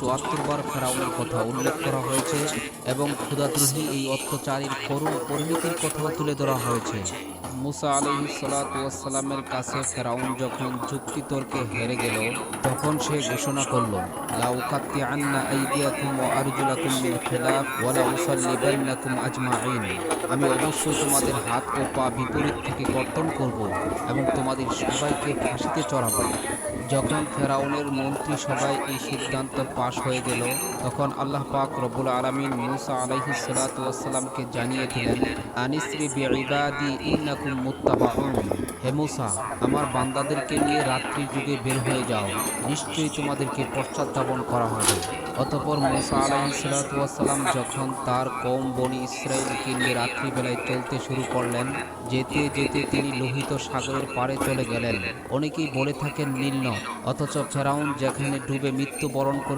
74 বার ফেরাউনের কথা উল্লেখ করা হয়েছে এবং ক্ষুধাদ্রোহী এই অত্যাচারীর করুণ পরিণতির কথাও তুলে ধরা হয়েছে। মুসা আলাইহিস সালাতু ওয়াস সালামের কাছে ফেরাউন যখন যুক্তিতর্কে হেরে গেল, তখন সে ঘোষণা করল, লা উকাত্তিআন্না আইদিয়াকুম ওয়া আরজুলাকুম মিন খিলাফ ওয়া লা উসাল্লিবান্নাকুম আজমাইন। আমি অবশ্যই তোমাদের হাত ও পা বিপরীত থেকে কর্তন করব এবং তোমাদের সবাইকে ফাঁসিতে চড়াবো। যখন ফেরাউনের মন্ত্রী সবাই এই সিদ্ধান্ত পাশ হয়ে গেল, তখন আল্লাহ পাক রব্বুল আলামিন মুসা আলাইহিস সালাতু ওয়াস সালামকে জানিয়ে দিলেন, আনিসরি বিইবাদি ইন্নাকুম মুত্তাবাউন। হে মুসা, আমার বান্দাদেরকে নিয়ে রাত্রির যুগে বের হয়ে যাও, নিশ্চয়ই তোমাদেরকে পশ্চাৎধাবন করা হবে। অতঃপর মুসা আলাইহিস সালাতু ওয়াস সালাম যখন তার কওম বনি ইসরাইলকে নিয়ে রাত্রিবেলায় চলতে শুরু করলেন, যেতে যেতে তিনি লোহিত সাগরের পাড়ে চলে গেলেন। অনেকেই বলে থাকেন নীল নদ, অথচ ফেরাউন যেখানে ডুবে মৃত্যুবরণ করে